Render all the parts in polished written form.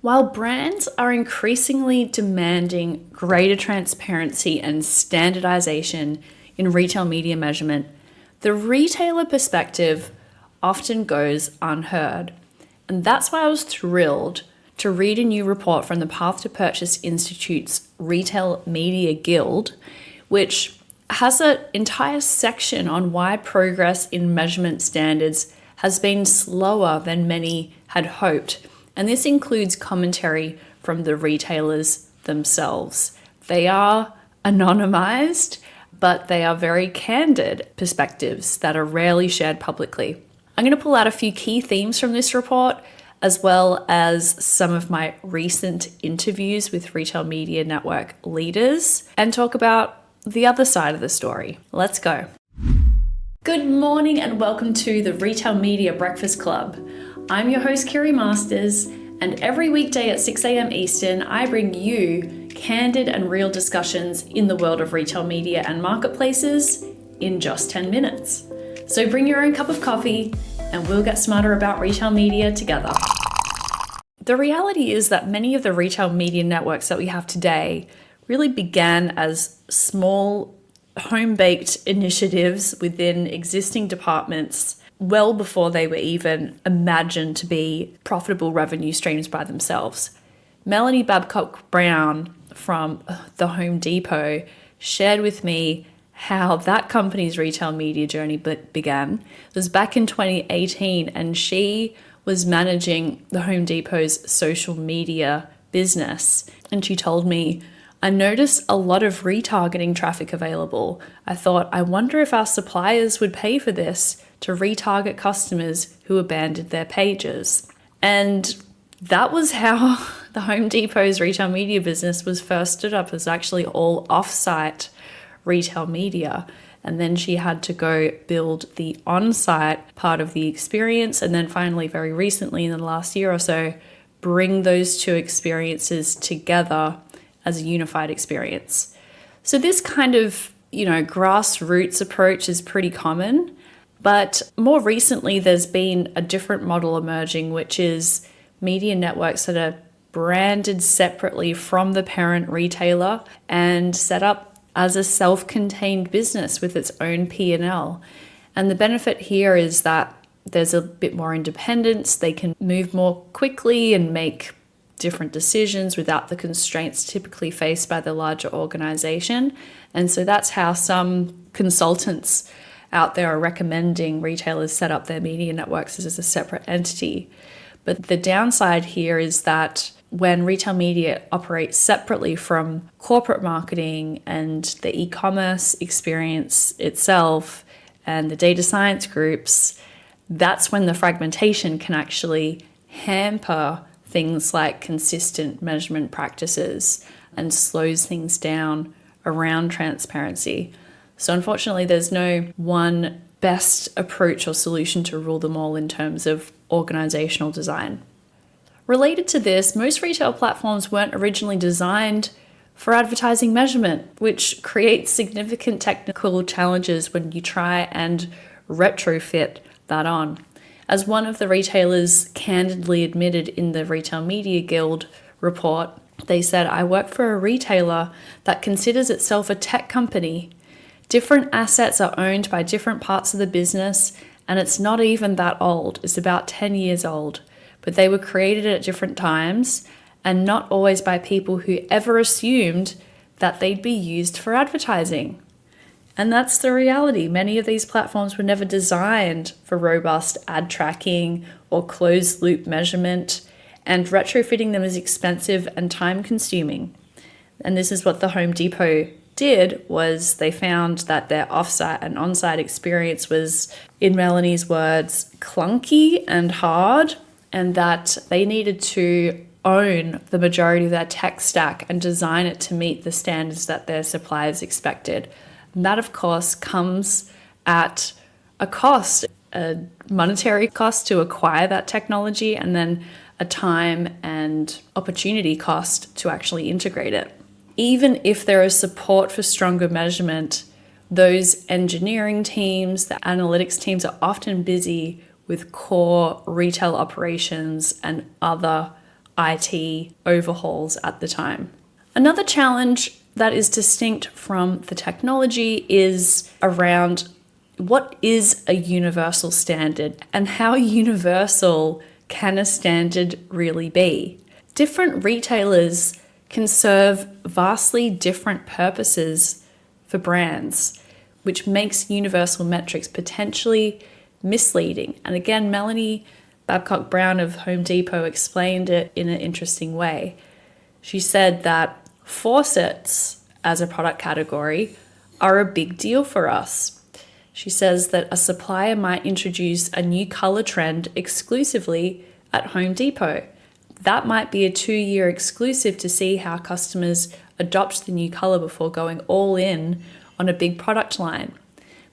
While brands are increasingly demanding greater transparency and standardization in retail media measurement, the retailer perspective often goes unheard. And that's why I was thrilled to read a new report from the Path to Purchase Institute's Retail Media Guild, which has an entire section on why progress in measurement standards has been slower than many had hoped. And this includes commentary from the retailers themselves. They are anonymized, but they are very candid perspectives that are rarely shared publicly. I'm going to pull out a few key themes from this report, as well as some of my recent interviews with retail media network leaders, and talk about the other side of the story. Let's go. Good morning and welcome to the Retail Media Breakfast Club. I'm your host, Kiri Masters, and every weekday at 6 a.m. Eastern, I bring you candid and real discussions in the world of retail media and marketplaces in just 10 minutes. So bring your own cup of coffee and we'll get smarter about retail media together. The reality is that many of the retail media networks that we have today really began as small, home-baked initiatives within existing departments well before they were even imagined to be profitable revenue streams by themselves. Melanie Babcock Brown from the Home Depot shared with me how that company's retail media journey began. It was back in 2018, and she was managing the Home Depot's social media business. And she told me, I noticed a lot of retargeting traffic available. I thought, I wonder if our suppliers would pay for this to retarget customers who abandoned their pages. And that was how the Home Depot's retail media business was first stood up, as actually all off-site retail media. And then she had to go build the on-site part of the experience. And then finally, very recently in the last year or so, bring those two experiences together as a unified experience. So this kind of, grassroots approach is pretty common. But more recently, there's been a different model emerging, which is media networks that are branded separately from the parent retailer and set up as a self-contained business with its own P&L. And the benefit here is that there's a bit more independence. They can move more quickly and make different decisions without the constraints typically faced by the larger organization. And so that's how some consultants out there are recommending retailers set up their media networks as a separate entity. But the downside here is that when retail media operates separately from corporate marketing and the e-commerce experience itself and the data science groups, that's when the fragmentation can actually hamper things like consistent measurement practices and slows things down around transparency. So unfortunately, there's no one best approach or solution to rule them all in terms of organizational design. Related to this, most retail platforms weren't originally designed for advertising measurement, which creates significant technical challenges when you try and retrofit that on. As one of the retailers candidly admitted in the Retail Media Guild report, they said, I work for a retailer that considers itself a tech company. Different assets are owned by different parts of the business, and it's not even that old. It's about 10 years old. But they were created at different times and not always by people who ever assumed that they'd be used for advertising. And that's the reality. Many of these platforms were never designed for robust ad tracking or closed loop measurement, and retrofitting them is expensive and time consuming. And this is what the Home Depot did, was they found that their offsite and onsite experience was, in Melanie's words, clunky and hard, and that they needed to own the majority of their tech stack and design it to meet the standards that their suppliers expected. And that, of course, comes at a cost, a monetary cost to acquire that technology, and then a time and opportunity cost to actually integrate it. Even if there is support for stronger measurement, those engineering teams, the analytics teams are often busy with core retail operations and other IT overhauls at the time. Another challenge that is distinct from the technology is around what is a universal standard and how universal can a standard really be? Different retailers can serve vastly different purposes for brands, which makes universal metrics potentially misleading. And again, Melanie Babcock Brown of Home Depot explained it in an interesting way. She said that faucets as a product category are a big deal for us. She says that a supplier might introduce a new color trend exclusively at Home Depot. That might be a 2-year exclusive to see how customers adopt the new color before going all in on a big product line.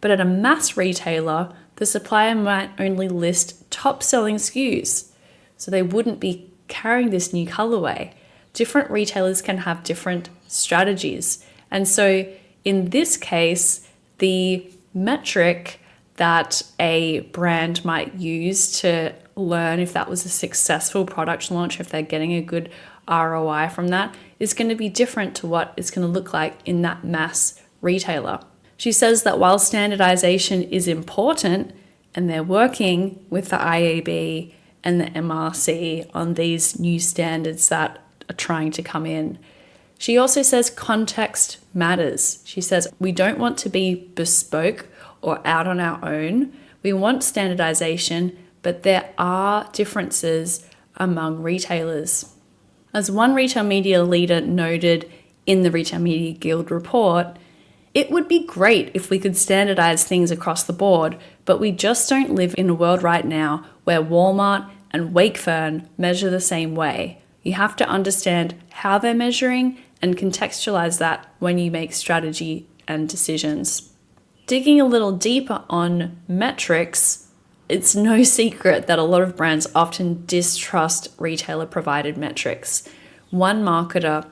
But at a mass retailer, the supplier might only list top-selling SKUs, so they wouldn't be carrying this new colorway. Different retailers can have different strategies. And so in this case, the metric that a brand might use to learn if that was a successful product launch, if they're getting a good ROI from that, is going to be different to what it's going to look like in that mass retailer. She says that while standardization is important, and they're working with the IAB and the MRC on these new standards that are trying to come in, she also says context matters. She says we don't want to be bespoke or out on our own. We want standardization, but there are differences among retailers. As one retail media leader noted in the Retail Media Guild report, it would be great if we could standardize things across the board, but we just don't live in a world right now where Walmart and Wakefern measure the same way. You have to understand how they're measuring and contextualize that when you make strategy and decisions. Digging a little deeper on metrics, it's no secret that a lot of brands often distrust retailer-provided metrics. One marketer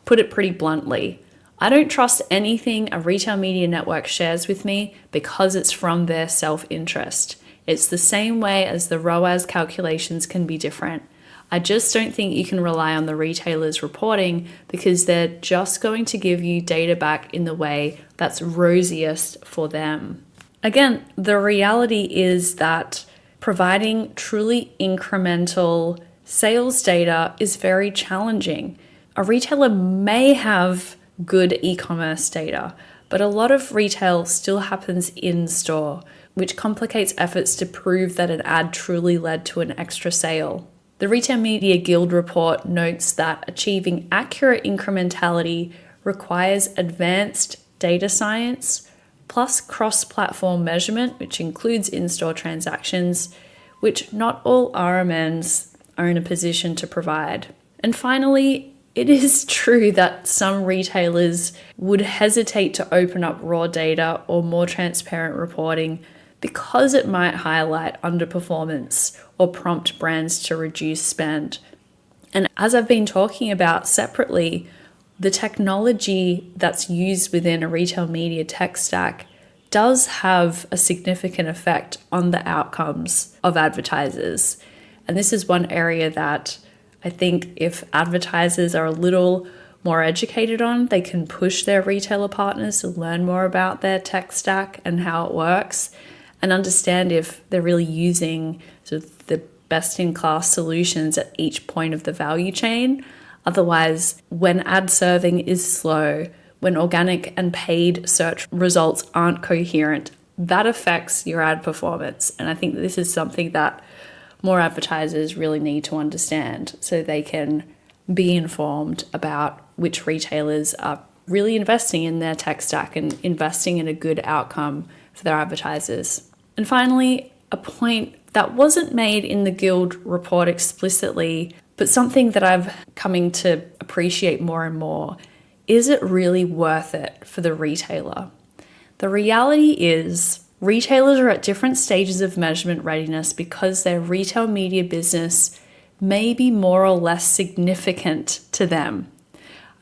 put it pretty bluntly: I don't trust anything a retail media network shares with me because it's from their self-interest. It's the same way as the ROAS calculations can be different. I just don't think you can rely on the retailer's reporting because they're just going to give you data back in the way that's rosiest for them. Again, the reality is that providing truly incremental sales data is very challenging. A retailer may have good e-commerce data, but a lot of retail still happens in store, which complicates efforts to prove that an ad truly led to an extra sale. The Retail Media Guild report notes that achieving accurate incrementality requires advanced data science plus cross-platform measurement, which includes in-store transactions, which not all RMNs are in a position to provide. And finally, it is true that some retailers would hesitate to open up raw data or more transparent reporting because it might highlight underperformance or prompt brands to reduce spend. And as I've been talking about separately, the technology that's used within a retail media tech stack does have a significant effect on the outcomes of advertisers. And this is one area that I think if advertisers are a little more educated on, they can push their retailer partners to learn more about their tech stack and how it works, and understand if they're really using sort of the best-in-class solutions at each point of the value chain. Otherwise, when ad serving is slow, when organic and paid search results aren't coherent, that affects your ad performance. And I think this is something that more advertisers really need to understand so they can be informed about which retailers are really investing in their tech stack and investing in a good outcome for their advertisers. And finally, a point that wasn't made in the Guild report explicitly, but something that I've coming to appreciate more and more: is it really worth it for the retailer? The reality is retailers are at different stages of measurement readiness because their retail media business may be more or less significant to them.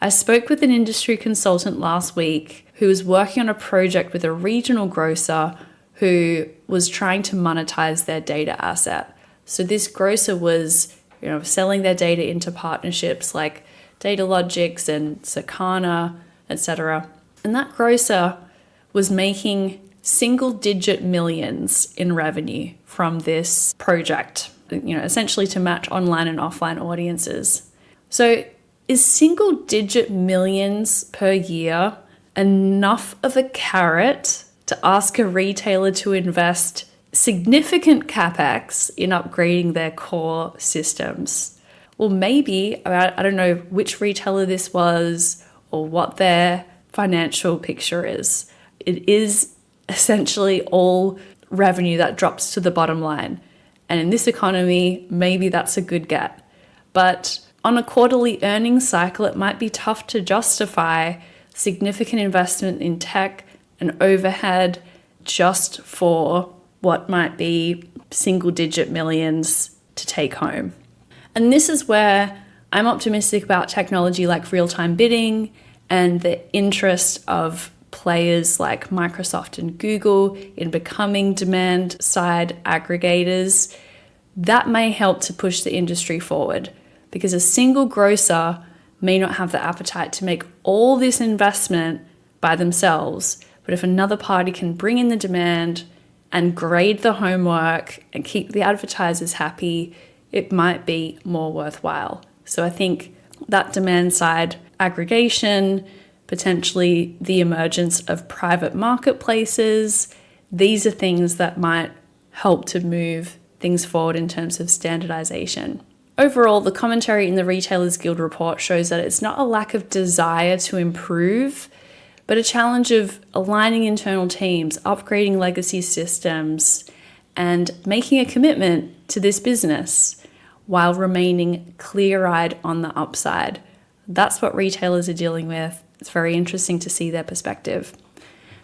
I spoke with an industry consultant last week who was working on a project with a regional grocer who was trying to monetize their data asset. So this grocer was selling their data into partnerships like Datalogics and Circana, etc. And that grocer was making single-digit millions in revenue from this project, essentially to match online and offline audiences. So is single-digit millions per year enough of a carrot to ask a retailer to invest significant capex in upgrading their core systems? Well, maybe, I don't know which retailer this was or what their financial picture is. It is essentially all revenue that drops to the bottom line. And in this economy, maybe that's a good get. But on a quarterly earnings cycle, it might be tough to justify significant investment in tech and overhead just for what might be single-digit millions to take home. And this is where I'm optimistic about technology like real-time bidding and the interest of players like Microsoft and Google in becoming demand-side aggregators. That may help to push the industry forward, because a single grocer may not have the appetite to make all this investment by themselves. But if another party can bring in the demand and grade the homework and keep the advertisers happy, it might be more worthwhile. So I think that demand side aggregation, potentially the emergence of private marketplaces, these are things that might help to move things forward in terms of standardization. Overall, the commentary in the Retailers Guild report shows that it's not a lack of desire to improve, but a challenge of aligning internal teams, upgrading legacy systems, and making a commitment to this business while remaining clear-eyed on the upside. That's what retailers are dealing with. It's very interesting to see their perspective.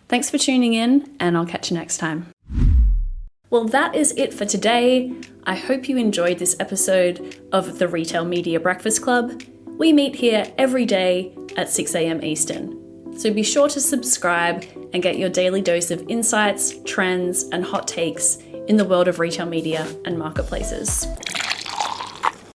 Thanks for tuning in, and I'll catch you next time. Well, that is it for today. I hope you enjoyed this episode of the Retail Media Breakfast Club. We meet here every day at 6 a.m. Eastern. So be sure to subscribe and get your daily dose of insights, trends, and hot takes in the world of retail media and marketplaces.